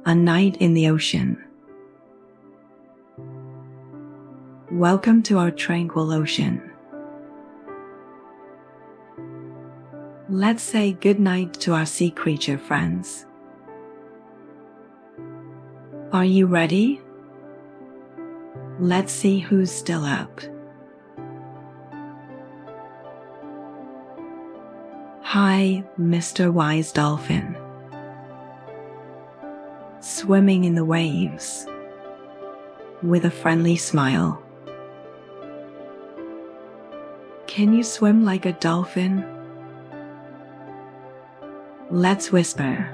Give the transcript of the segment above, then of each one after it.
A night in the ocean. Welcome to our tranquil ocean. Let's say goodnight to our sea creature friends. Are you ready? Let's see who's still up. Hi, Mr. Wise Dolphin. Swimming in the waves with a friendly smile. Can you swim like a dolphin? Let's whisper.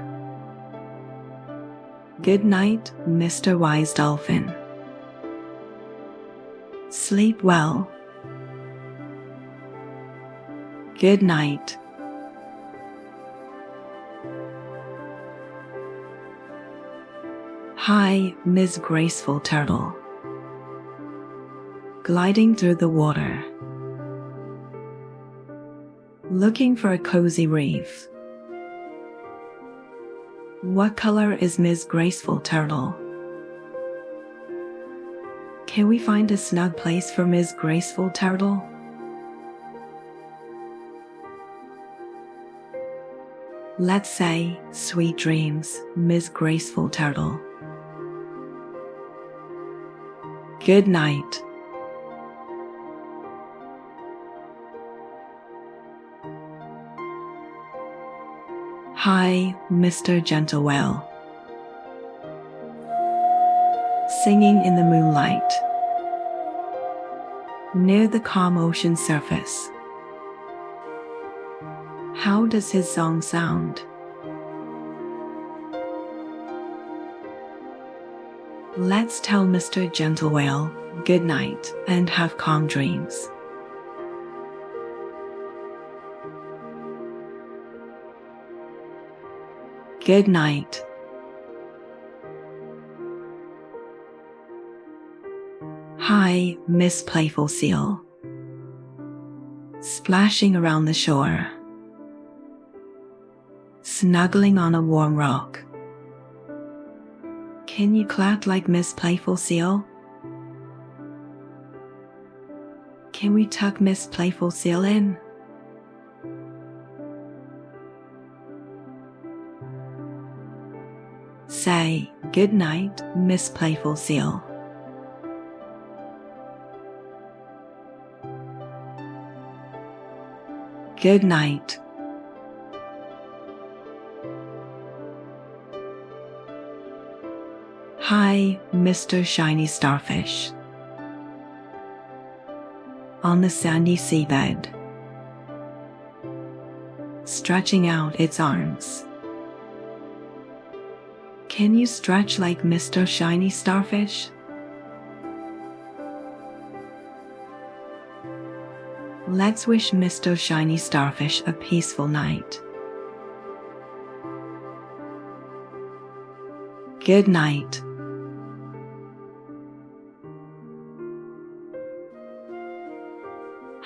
Good night, Mr. Wise Dolphin. Sleep well. Good night. Hi, Miss Graceful Turtle. Gliding through the water. Looking for a cozy reef. What color is Miss Graceful Turtle? Can we find a snug place for Miss Graceful Turtle? Let's say, sweet dreams, Miss Graceful Turtle. Good night. Hi, Mr. Gentle Whale. Singing in the moonlight. Near the calm ocean surface. How does his song sound? Let's tell Mr. Gentle Whale good night and have calm dreams. Good night. Hi, Miss Playful Seal. Splashing around the shore. Snuggling on a warm rock. Can you clap like Miss Playful Seal? Can we tuck Miss Playful Seal in? Say, good night, Miss Playful Seal. Good night. Hi, Mr. Shiny Starfish. On the sandy seabed. Stretching out its arms. Can you stretch like Mr. Shiny Starfish? Let's wish Mr. Shiny Starfish a peaceful night. Good night.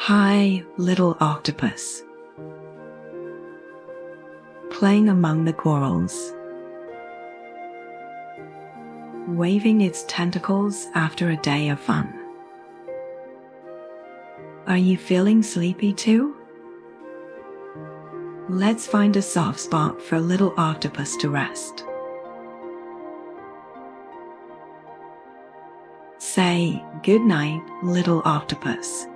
Hi, little octopus. Playing among the corals. Waving its tentacles after a day of fun. Are you feeling sleepy too? Let's find a soft spot for little octopus to rest. Say, good night, little octopus.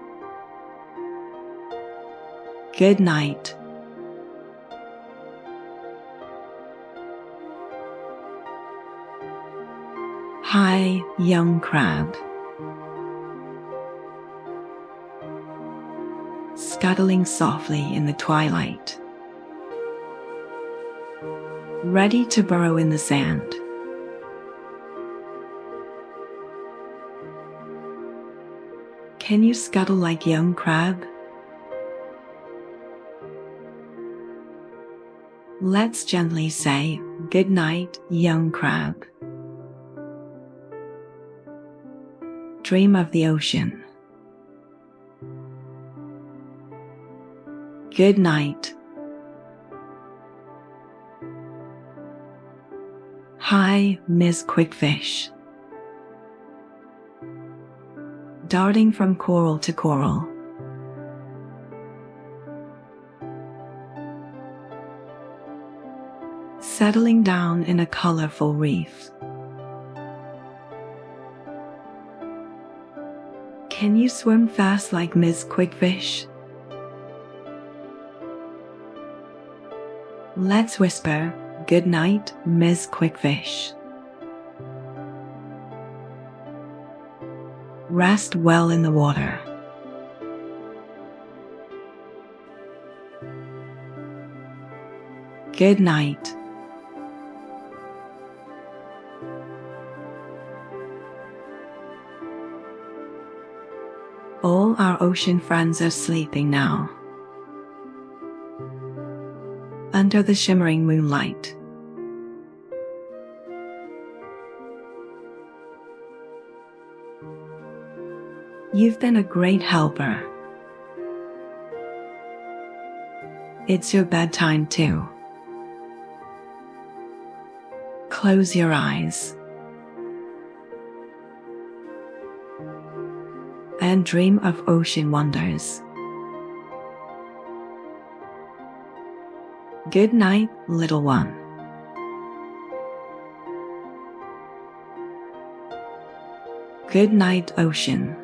Good night. Hi, young crab. Scuttling softly in the twilight. Ready to burrow in the sand. Can you scuttle like young crab? Let's gently say, good night, young crab. Dream of the ocean. Good night. Hi, Miss Quickfish. Darting from coral to coral. Settling down in a colorful reef. Can you swim fast like Miss Quickfish? Let's whisper, "Good night, Miss Quickfish." Rest well in the water. Good night. All our ocean friends are sleeping now. Under the shimmering moonlight. You've been a great helper. It's your bedtime too. Close your eyes and dream of ocean wonders. Good night, little one. Good night, ocean.